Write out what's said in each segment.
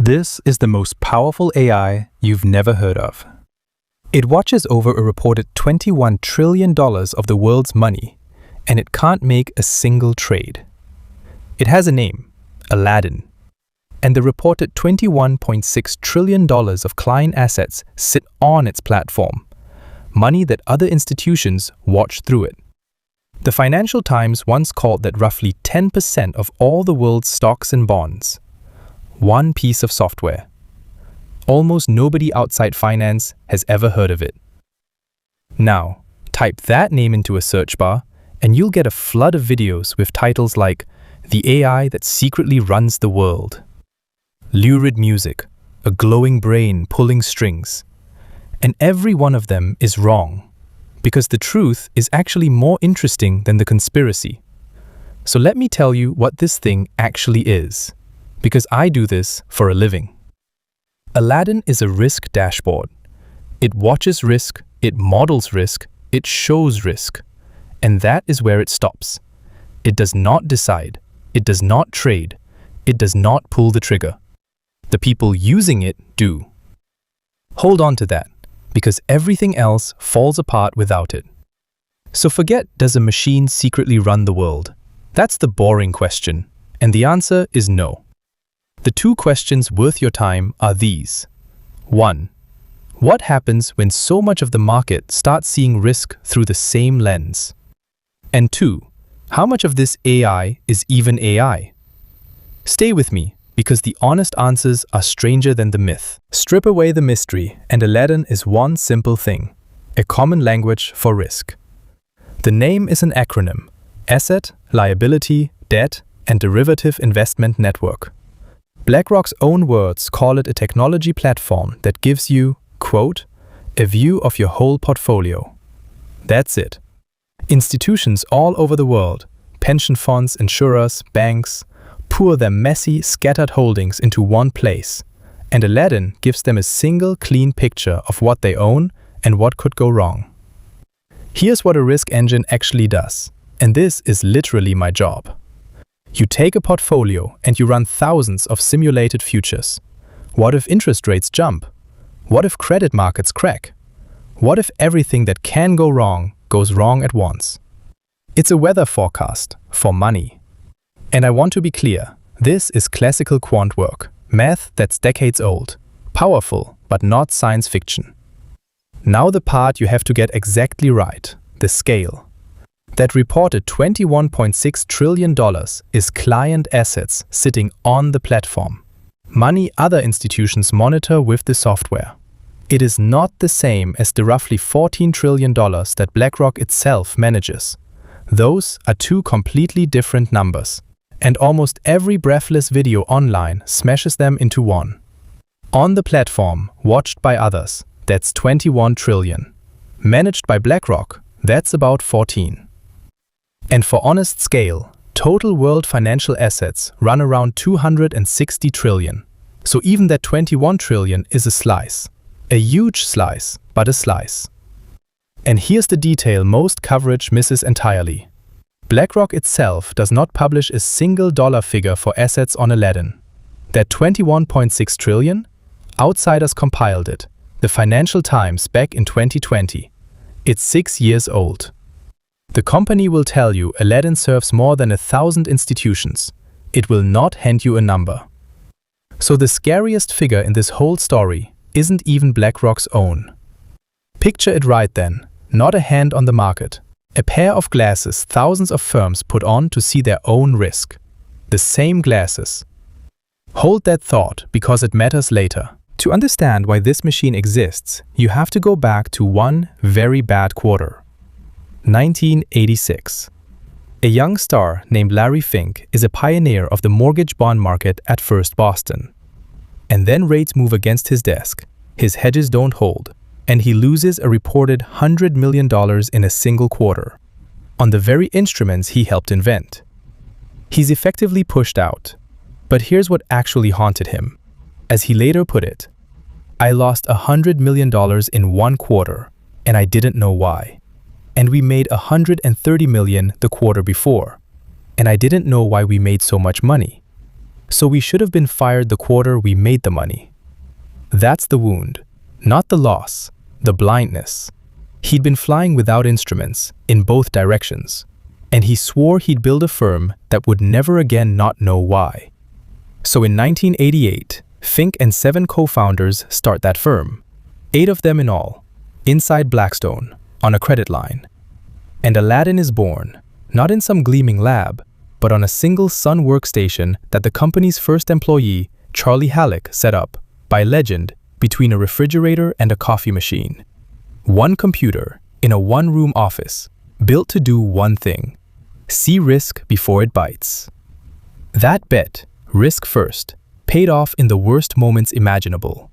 This is the most powerful AI you've never heard of. It watches over a reported $21 trillion of the world's money, and it can't make a single trade. It has a name, Aladdin, and the reported $21.6 trillion of client assets sit on its platform, money that other institutions watch through it. The Financial Times once called that roughly 10% of all the world's stocks and bonds. One piece of software. Almost nobody outside finance has ever heard of it. Now, type that name into a search bar, and you'll get a flood of videos with titles like "The AI That Secretly Runs the World," "Lurid Music," "A Glowing Brain Pulling Strings." And every one of them is wrong, because the truth is actually more interesting than the conspiracy. So let me tell you what this thing actually is, because I do this for a living. Aladdin is a risk dashboard. It watches risk, it models risk, it shows risk. And that is where it stops. It does not decide, it does not trade, it does not pull the trigger. The people using it do. Hold on to that, because everything else falls apart without it. So forget, does a machine secretly run the world? That's the boring question, and the answer is no. The two questions worth your time are these. 1. What happens when so much of the market starts seeing risk through the same lens? And 2. How much of this AI is even AI? Stay with me, because the honest answers are stranger than the myth. Strip away the mystery, and Aladdin is one simple thing: a common language for risk. The name is an acronym: Asset, Liability, Debt, and Derivative Investment Network. BlackRock's own words call it a technology platform that gives you, quote, a view of your whole portfolio. That's it. Institutions all over the world, pension funds, insurers, banks, pour their messy, scattered holdings into one place, and Aladdin gives them a single, clean picture of what they own and what could go wrong. Here's what a risk engine actually does, and this is literally my job. You take a portfolio and you run thousands of simulated futures. What if interest rates jump? What if credit markets crack? What if everything that can go wrong goes wrong at once? It's a weather forecast for money. And I want to be clear, this is classical quant work, math that's decades old, powerful but not science fiction. Now the part you have to get exactly right, the scale. That reported $21.6 trillion is client assets sitting on the platform. Money other institutions monitor with the software. It is not the same as the roughly $14 trillion that BlackRock itself manages. Those are two completely different numbers, and almost every breathless video online smashes them into one. On the platform, watched by others, that's 21 trillion. Managed by BlackRock, that's about 14. And for honest scale, total world financial assets run around 260 trillion. So even that 21 trillion is a slice. A huge slice, but a slice. And here's the detail most coverage misses entirely. BlackRock itself does not publish a single dollar figure for assets on Aladdin. That 21.6 trillion? Outsiders compiled it. The Financial Times back in 2020. It's 6 years old. The company will tell you Aladdin serves more than 1,000 institutions. It will not hand you a number. So the scariest figure in this whole story isn't even BlackRock's own. Picture it right then, not a hand on the market. A pair of glasses thousands of firms put on to see their own risk. The same glasses. Hold that thought, because it matters later. To understand why this machine exists, you have to go back to one very bad quarter. 1986. A young star named Larry Fink is a pioneer of the mortgage bond market at First Boston. And then rates move against his desk, his hedges don't hold, and he loses a reported $100 million in a single quarter, on the very instruments he helped invent. He's effectively pushed out. But here's what actually haunted him. As he later put it, "I lost $100 million in one quarter, and I didn't know why. And we made $130 million the quarter before, and I didn't know why we made so much money." So we should have been fired the quarter we made the money. That's the wound, not the loss, the blindness. He'd been flying without instruments in both directions, and he swore he'd build a firm that would never again not know why. So in 1988, Fink and 7 co-founders start that firm, 8 of them in all, inside Blackstone, on a credit line. And Aladdin is born, not in some gleaming lab, but on a single Sun workstation that the company's first employee, Charlie Halleck, set up, by legend, between a refrigerator and a coffee machine. One computer, in a one-room office, built to do one thing: see risk before it bites. That bet, risk first, paid off in the worst moments imaginable.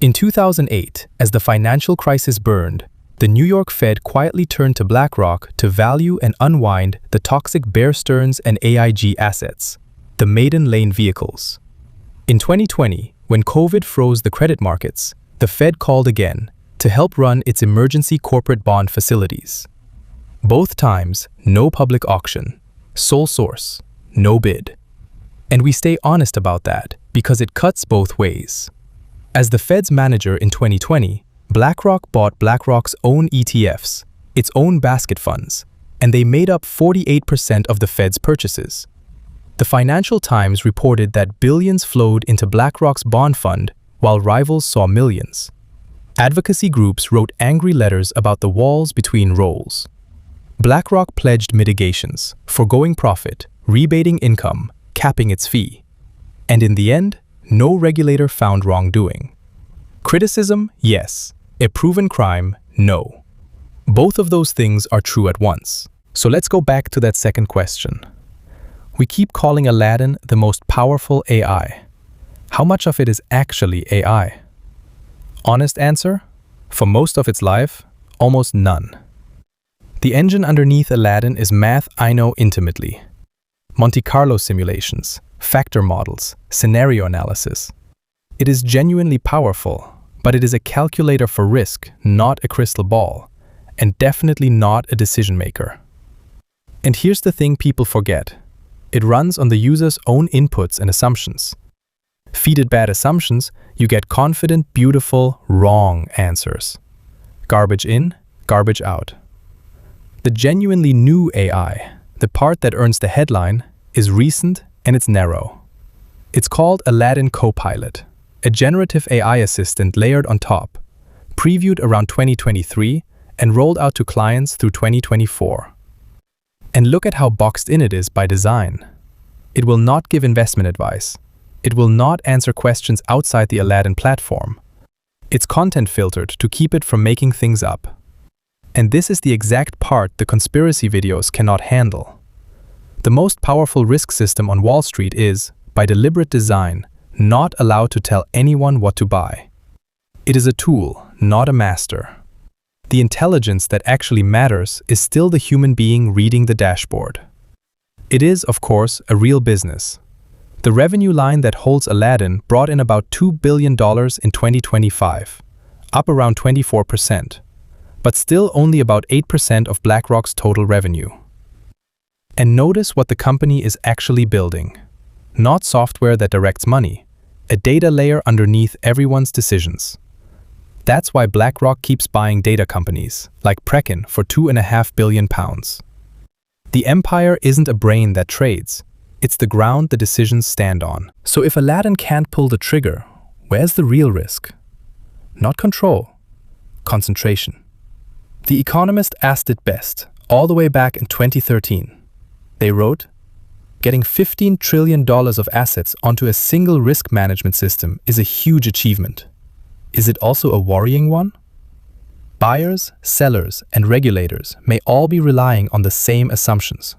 In 2008, as the financial crisis burned, the New York Fed quietly turned to BlackRock to value and unwind the toxic Bear Stearns and AIG assets, the maiden lane vehicles. In 2020, when COVID froze the credit markets, the Fed called again to help run its emergency corporate bond facilities. Both times, no public auction, sole source, no bid. And we stay honest about that because it cuts both ways. As the Fed's manager in 2020, BlackRock bought BlackRock's own ETFs, its own basket funds, and they made up 48% of the Fed's purchases. The Financial Times reported that billions flowed into BlackRock's bond fund while rivals saw millions. Advocacy groups wrote angry letters about the walls between roles. BlackRock pledged mitigations, foregoing profit, rebating income, capping its fee. And in the end, no regulator found wrongdoing. Criticism, yes. A proven crime, no. Both of those things are true at once. So let's go back to that second question. We keep calling Aladdin the most powerful AI. How much of it is actually AI? Honest answer? For most of its life, almost none. The engine underneath Aladdin is math I know intimately. Monte Carlo simulations, factor models, scenario analysis. It is genuinely powerful, but it is a calculator for risk, not a crystal ball, and definitely not a decision maker. And here's the thing people forget. It runs on the user's own inputs and assumptions. Feed it bad assumptions, you get confident, beautiful, wrong answers. Garbage in, garbage out. The genuinely new AI, the part that earns the headline, is recent and it's narrow. It's called Aladdin Copilot, a generative AI assistant layered on top, previewed around 2023 and rolled out to clients through 2024. And look at how boxed in it is by design. It will not give investment advice. It will not answer questions outside the Aladdin platform. It's content filtered to keep it from making things up. And this is the exact part the conspiracy videos cannot handle. The most powerful risk system on Wall Street is, by deliberate design, not allowed to tell anyone what to buy. It is a tool, not a master. The intelligence that actually matters is still the human being reading the dashboard. It is, of course, a real business. The revenue line that holds Aladdin brought in about $2 billion in 2025, up around 24%, but still only about 8% of BlackRock's total revenue. And notice what the company is actually building. Not software that directs money, a data layer underneath everyone's decisions. That's why BlackRock keeps buying data companies, like Preqin, for £2.5 billion. The empire isn't a brain that trades, it's the ground the decisions stand on. So if Aladdin can't pull the trigger, where's the real risk? Not control, concentration. The Economist asked it best, all the way back in 2013. They wrote, "Getting $15 trillion of assets onto a single risk management system is a huge achievement. Is it also a worrying one? Buyers, sellers, and regulators may all be relying on the same assumptions."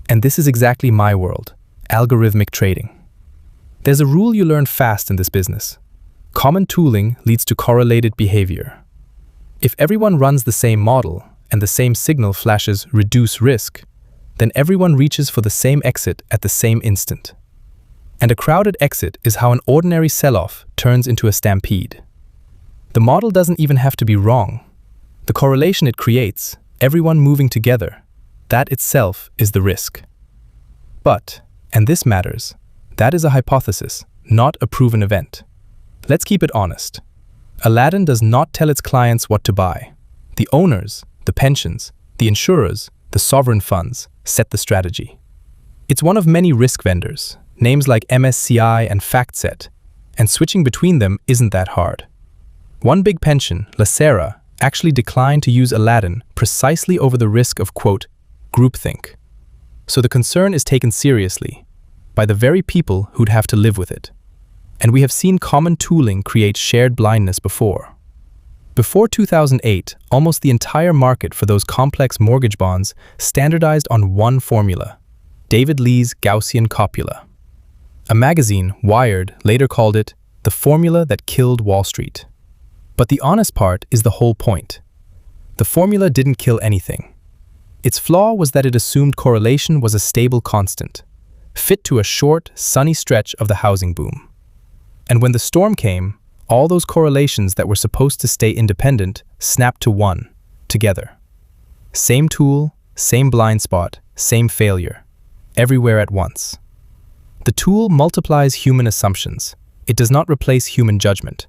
And this is exactly my world, algorithmic trading. There's a rule you learn fast in this business. Common tooling leads to correlated behavior. If everyone runs the same model and the same signal flashes reduce risk, then everyone reaches for the same exit at the same instant. And a crowded exit is how an ordinary sell-off turns into a stampede. The model doesn't even have to be wrong. The correlation it creates, everyone moving together, that itself is the risk. But, and this matters, that is a hypothesis, not a proven event. Let's keep it honest. Aladdin does not tell its clients what to buy. The owners, the pensions, the insurers, the sovereign funds set the strategy. It's one of many risk vendors, names like MSCI and FactSet, and switching between them isn't that hard. One big pension, Lacera, actually declined to use Aladdin precisely over the risk of, quote, groupthink. So the concern is taken seriously by the very people who'd have to live with it. And we have seen common tooling create shared blindness before. Before 2008, almost the entire market for those complex mortgage bonds standardized on one formula, David Lee's Gaussian copula. A magazine, Wired, later called it the formula that killed Wall Street. But the honest part is the whole point. The formula didn't kill anything. Its flaw was that it assumed correlation was a stable constant, fit to a short, sunny stretch of the housing boom. And when the storm came, all those correlations that were supposed to stay independent snapped to one, together. Same tool, same blind spot, same failure, everywhere at once. The tool multiplies human assumptions. It does not replace human judgment.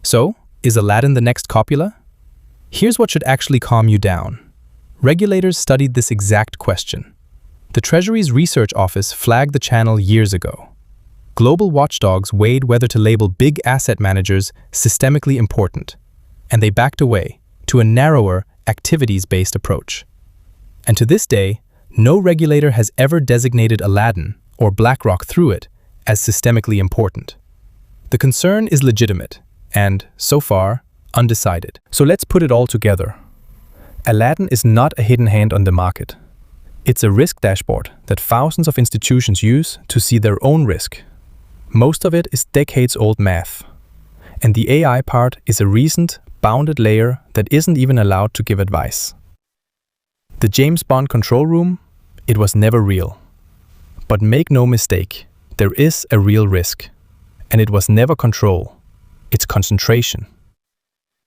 So, is Aladdin the next copula? Here's what should actually calm you down. Regulators studied this exact question. The Treasury's Research Office flagged the channel years ago. Global watchdogs weighed whether to label big asset managers systemically important, and they backed away to a narrower, activities-based approach. And to this day, no regulator has ever designated Aladdin, or BlackRock through it, as systemically important. The concern is legitimate, and, so far, undecided. So let's put it all together. Aladdin is not a hidden hand on the market. It's a risk dashboard that thousands of institutions use to see their own risk. Most of it is decades-old math. And the AI part is a recent, bounded layer that isn't even allowed to give advice. The James Bond control room? It was never real. But make no mistake, there is a real risk. And it was never control. It's concentration.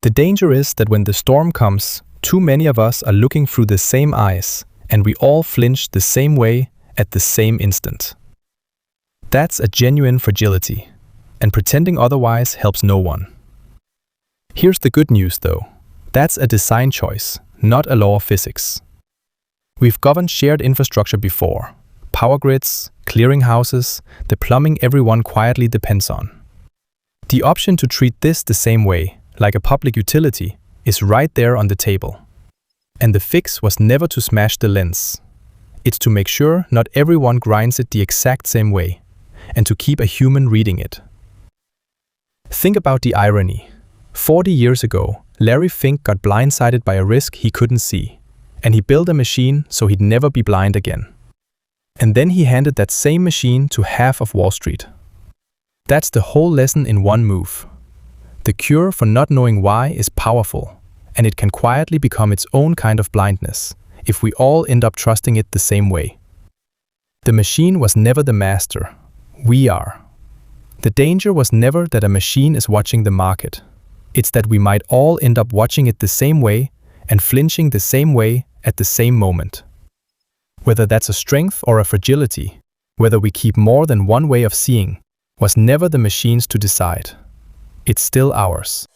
The danger is that when the storm comes, too many of us are looking through the same eyes, and we all flinch the same way at the same instant. That's a genuine fragility, and pretending otherwise helps no one. Here's the good news though. That's a design choice, not a law of physics. We've governed shared infrastructure before. Power grids, clearinghouses, the plumbing everyone quietly depends on. The option to treat this the same way, like a public utility, is right there on the table. And the fix was never to smash the lens. It's to make sure not everyone grinds it the exact same way, and to keep a human reading it. Think about the irony. 40 years ago, Larry Fink got blindsided by a risk he couldn't see, and he built a machine so he'd never be blind again. And then he handed that same machine to half of Wall Street. That's the whole lesson in one move. The cure for not knowing why is powerful, and it can quietly become its own kind of blindness if we all end up trusting it the same way. The machine was never the master. We are. The danger was never that a machine is watching the market. It's that we might all end up watching it the same way and flinching the same way at the same moment. Whether that's a strength or a fragility, whether we keep more than one way of seeing, was never the machine's to decide. It's still ours.